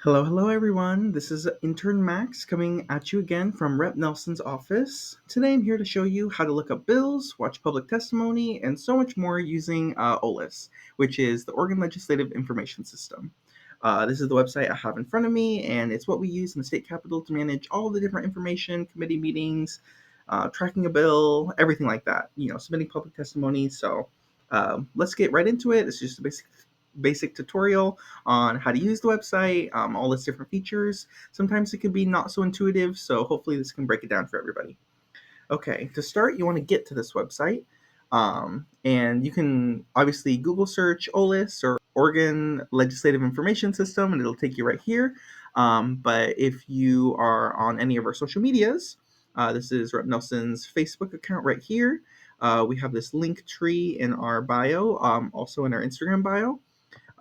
Hello, everyone. This is Intern Max coming at you again from Rep Nelson's office. Today I'm here to show you how to look up bills, watch public testimony, and so much more using OLIS, which is the Oregon Legislative Information System. This is the website I have in front of me, and it's what we use in the state capitol to manage all the different information, committee meetings, tracking a bill, everything like that, submitting public testimony. So let's get right into it. It's just a basic tutorial on how to use the website, all its different features. Sometimes it can be not so intuitive, so hopefully this can break it down for everybody. Okay, to start, you want to get to this website, and you can obviously Google search OLIS or Oregon Legislative Information System, and it'll take you right here. But if you are on any of our social medias, this is Rep Nelson's Facebook account right here. We have this link tree in our bio, also in our Instagram bio.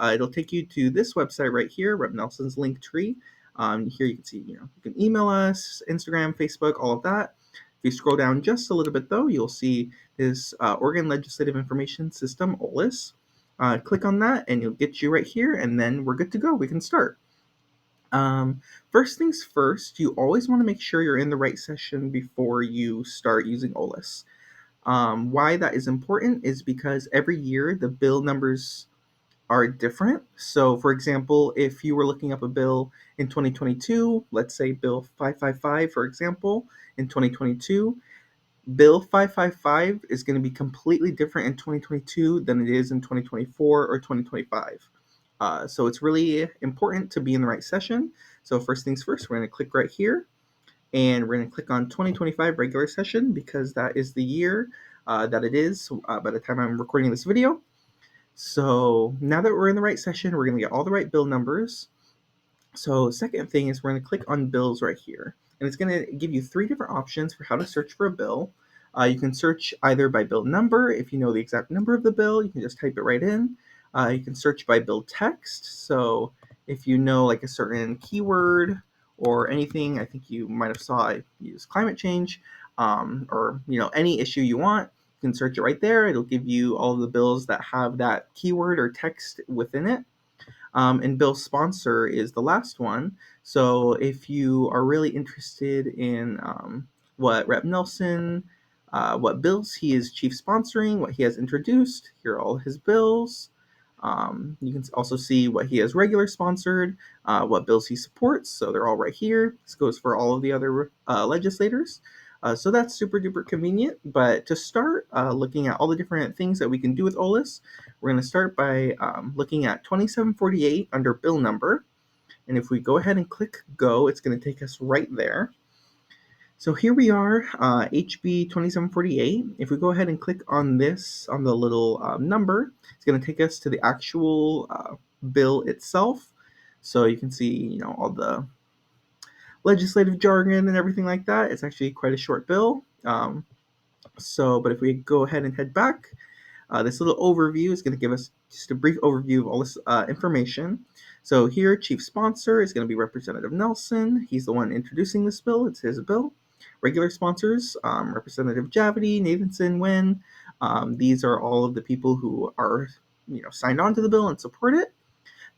It'll take you to this website right here, Rep Nelson's link tree. Here you can see, you can email us, Instagram, Facebook, all of that. If you scroll down just a little bit, though, you'll see this Oregon Legislative Information System, OLIS. Click on that, and you'll get you right here, and then we're good to go. We can start. First things first, you always want to make sure you're in the right session before you start using OLIS. Why that is important is because every year the bill numbers are different. So, for example, if you were looking up a bill in 2022, let's say Bill 555, for example, in 2022, Bill 555 is going to be completely different in 2022 than it is in 2024 or 2025. So it's really important to be in the right session. So first things first, we're going to click right here, and we're going to click on 2025 regular session because that is the year that it is by the time I'm recording this video. So now that we're in the right session, we're going to get all the right bill numbers. So second thing is we're going to click on bills right here. And it's going to give you three different options for how to search for a bill. You can search either by bill number. If you know the exact number of the bill, you can just type it right in. You can search by bill text. So if you know like a certain keyword or anything, I think you might have saw I use climate change, or any issue you want. You can search it right there. It'll give you all of the bills that have that keyword or text within it. And bill sponsor is the last one. So if you are really interested in what Rep Nelson, what bills he is chief sponsoring, what he has introduced, here are all his bills. You can also see what he has regular sponsored, what bills he supports. So they're all right here. This goes for all of the other legislators. So that's super duper convenient. But to start looking at all the different things that we can do with OLIS, we're going to start by looking at 2748 under bill number. And if we go ahead and click go, it's going to take us right there. So here we are, HB 2748. If we go ahead and click on this, on the little number, it's going to take us to the actual bill itself. So you can see, all the legislative jargon and everything like that. It's actually quite a short bill. But if we go ahead and head back, this little overview is going to give us just a brief overview of all this information. So here, chief sponsor is going to be Representative Nelson. He's the one introducing this bill. It's his bill. Regular sponsors, Representative Javity, Nathanson, Nguyen. These are all of the people who are signed on to the bill and support it.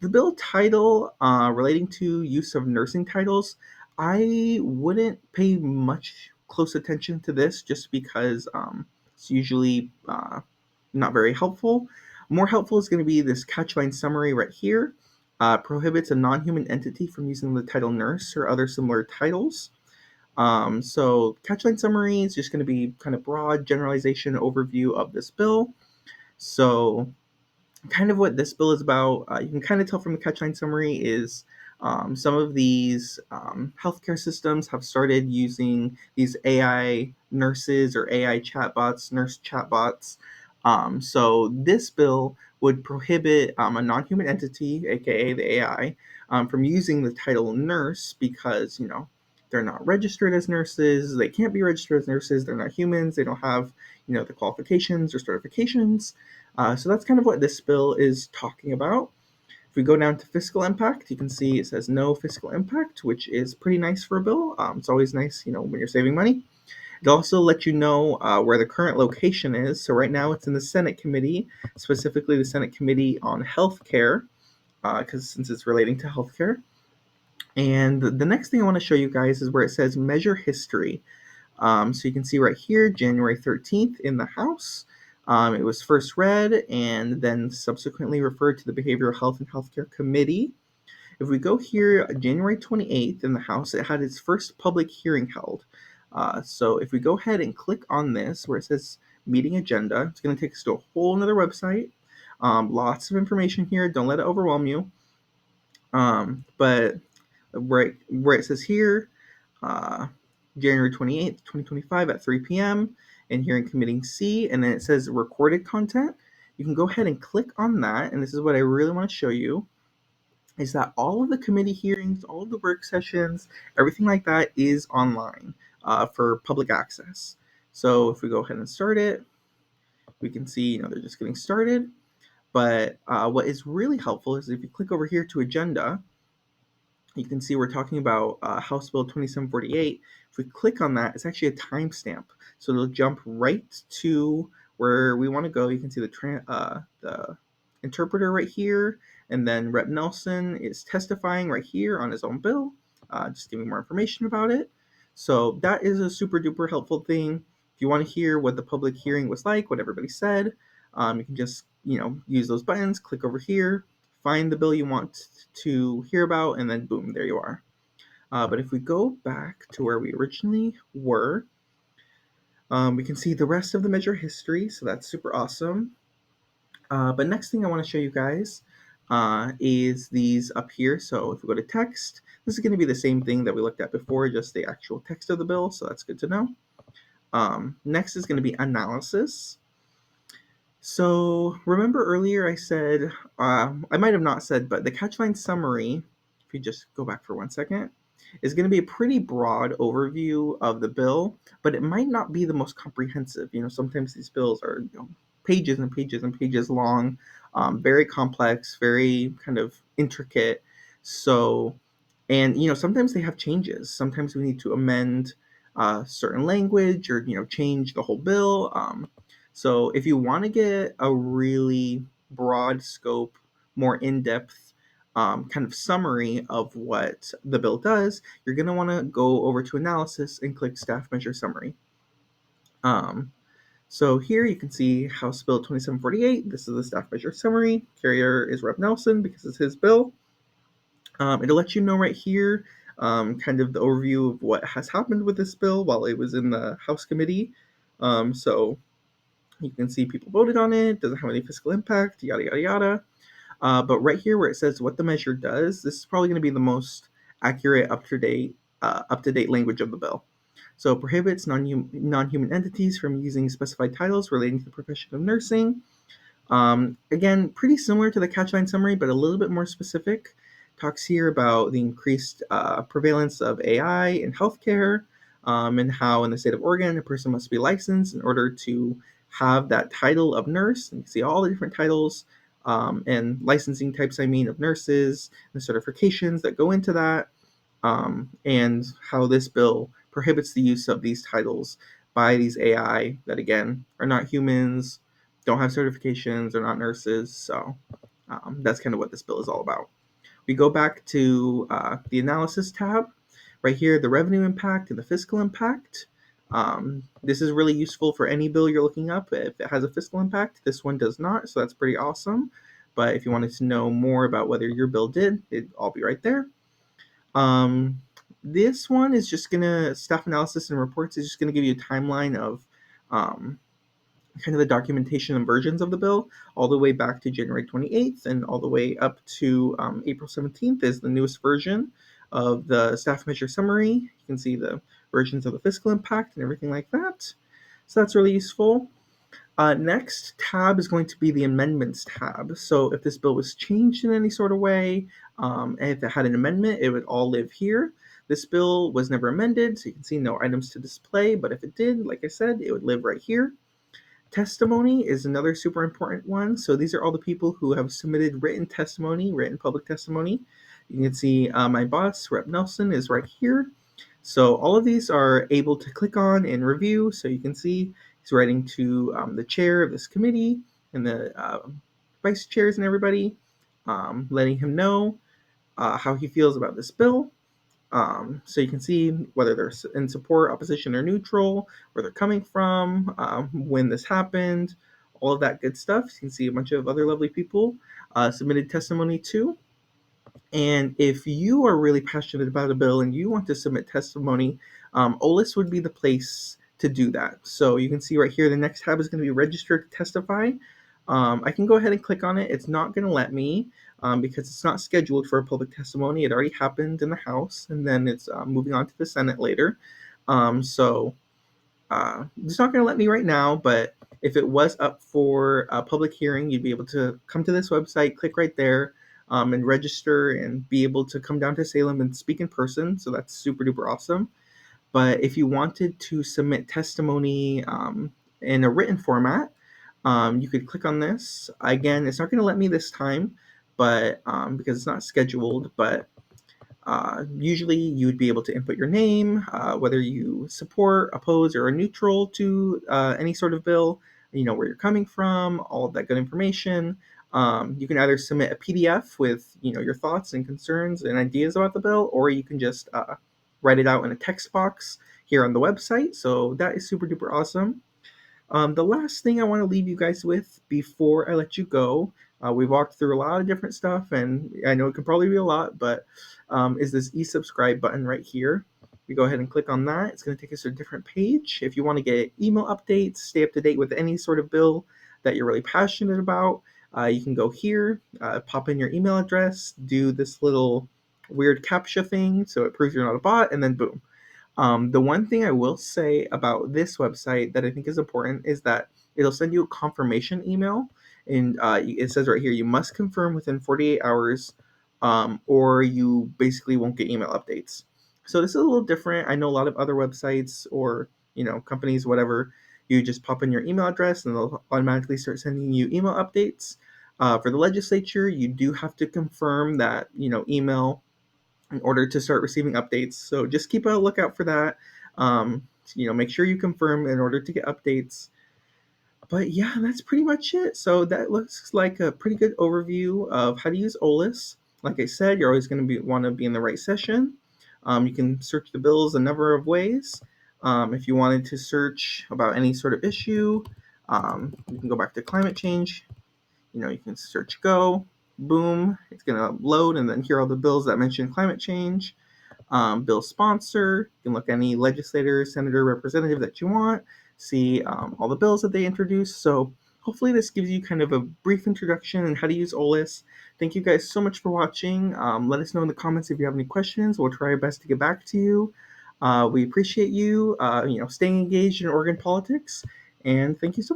The bill title relating to use of nursing titles, I wouldn't pay much close attention to this just because it's usually not very helpful. More helpful is going to be this catchline summary right here. Prohibits a non-human entity from using the title nurse or other similar titles. So catchline summary is just going to be kind of broad generalization overview of this bill. So kind of what this bill is about, you can kind of tell from the catchline summary is some of these healthcare systems have started using these AI nurses or AI chatbots, nurse chatbots. So this bill would prohibit a non-human entity, aka the AI, from using the title nurse because, they're not registered as nurses, they can't be registered as nurses, they're not humans, they don't have, the qualifications or certifications. So that's kind of what this bill is talking about. If we go down to fiscal impact, you can see it says no fiscal impact, which is pretty nice for a bill. It's always nice, when you're saving money. It also lets you know where the current location is. So right now it's in the Senate committee, specifically the Senate Committee on Healthcare, because since it's relating to healthcare. And the next thing I want to show you guys is where it says measure history. So you can see right here, January 13th in the House. It was first read and then subsequently referred to the Behavioral Health and Healthcare Committee. If we go here, January 28th in the House, it had its first public hearing held. So if we go ahead and click on this where it says meeting agenda, it's going to take us to a whole another website. Lots of information here. Don't let it overwhelm you. But where it says here, uh, January 28th, 2025 at 3 p.m. and here in Committee C, and then it says recorded content. You can go ahead and click on that, and this is what I really want to show you, is that all of the committee hearings, all of the work sessions, everything like that is online for public access. So if we go ahead and start it, we can see, they're just getting started. But what is really helpful is if you click over here to agenda, you can see we're talking about House Bill 2748. If we click on that, it's actually a timestamp. So it'll jump right to where we want to go. You can see the interpreter right here, and then Rep. Nelson is testifying right here on his own bill, just giving more information about it. So that is a super duper helpful thing. If you want to hear what the public hearing was like, what everybody said, you can just use those buttons, click over here, find the bill you want to hear about, and then boom, there you are. But if we go back to where we originally were, we can see the rest of the measure history, so that's super awesome. But next thing I want to show you guys is these up here. So if we go to text, this is going to be the same thing that we looked at before, just the actual text of the bill, so that's good to know. Next is going to be analysis. So remember earlier I said, I might have not said, but the catchline summary, if you just go back for 1 second, is going to be a pretty broad overview of the bill, but it might not be the most comprehensive. Sometimes these bills are pages and pages and pages long, very complex, very kind of intricate. So, and sometimes they have changes. Sometimes we need to amend certain language or change the whole bill. So if you want to get a really broad scope, more in-depth kind of summary of what the bill does, you're going to want to go over to analysis and click staff measure summary. So here you can see House Bill 2748. This is the staff measure summary. Carrier is Rep. Nelson because it's his bill. It'll let you know right here kind of the overview of what has happened with this bill while it was in the House committee. So you can see people voted on it, doesn't have any fiscal impact, yada, yada, yada. But right here where it says what the measure does, this is probably going to be the most accurate, up-to-date language of the bill. So it prohibits non-human entities from using specified titles relating to the profession of nursing. Again, pretty similar to the catchline summary, but a little bit more specific. Talks here about the increased prevalence of AI in healthcare, and how in the state of Oregon, a person must be licensed in order to have that title of nurse. And you can see all the different titles and licensing types, of nurses, the certifications that go into that, and how this bill prohibits the use of these titles by these AI that, again, are not humans, don't have certifications, they're not nurses. So that's kind of what this bill is all about. We go back to the analysis tab. Right here, the revenue impact and the fiscal impact. This is really useful for any bill you're looking up if it has a fiscal impact. This one does not, so that's pretty awesome. But if you wanted to know more about whether your bill did, it'll all be right there. This one is just gonna, staff analysis and reports is just gonna give you a timeline of kind of the documentation and versions of the bill, all the way back to January 28th and all the way up to April 17th is the newest version of the staff measure summary. You can see the versions of the fiscal impact and everything like that. So that's really useful. Next tab is going to be the amendments tab. So if this bill was changed in any sort of way, and if it had an amendment, it would all live here. This bill was never amended, so you can see no items to display, but if it did, like I said, it would live right here. Testimony is another super important one. So these are all the people who have submitted written testimony, written public testimony. You can see my boss, Rep. Nelson, is right here. So all of these are able to click on and review. So you can see he's writing to the chair of this committee and the vice chairs and everybody, letting him know how he feels about this bill. So you can see whether they're in support, opposition, or neutral, where they're coming from, when this happened, all of that good stuff. You can see a bunch of other lovely people submitted testimony too. And if you are really passionate about a bill and you want to submit testimony, OLIS would be the place to do that. So you can see right here, the next tab is going to be register to testify. I can go ahead and click on it. It's not going to let me because it's not scheduled for a public testimony. It already happened in the House, and then it's moving on to the Senate later. So it's not going to let me right now, but if it was up for a public hearing, you'd be able to come to this website, click right there, and register and be able to come down to Salem and speak in person. So that's super duper awesome. But if you wanted to submit testimony in a written format, you could click on this. Again, it's not going to let me this time, but because it's not scheduled, but usually you would be able to input your name, whether you support, oppose, or are neutral to any sort of bill, where you're coming from, all of that good information. You can either submit a PDF with your thoughts and concerns and ideas about the bill, or you can just write it out in a text box here on the website. So that is super duper awesome. The last thing I want to leave you guys with before I let you go, we walked through a lot of different stuff, and I know it could probably be a lot, but is this e-subscribe button right here. We go ahead and click on that. It's going to take us to a different page. If you want to get email updates, stay up to date with any sort of bill that you're really passionate about, you can go here, pop in your email address, do this little weird CAPTCHA thing so it proves you're not a bot, and then boom. The one thing I will say about this website that I think is important is that it'll send you a confirmation email, and it says right here you must confirm within 48 hours, or you basically won't get email updates. So this is a little different. I know a lot of other websites or companies, whatever, you just pop in your email address and they'll automatically start sending you email updates. For the legislature, you do have to confirm that email in order to start receiving updates. So just keep a lookout for that. Make sure you confirm in order to get updates. But yeah, that's pretty much it. So that looks like a pretty good overview of how to use OLIS. Like I said, you're always going to want to be in the right session. You can search the bills a number of ways. If you wanted to search about any sort of issue, you can go back to climate change. You can search go, boom, it's going to load, and then here are all the bills that mention climate change. Bill sponsor, you can look at any legislator, senator, representative that you want, see all the bills that they introduce. So hopefully this gives you kind of a brief introduction on how to use OLIS. Thank you guys so much for watching. Let us know in the comments if you have any questions. We'll try our best to get back to you. We appreciate you, staying engaged in Oregon politics, and thank you so much.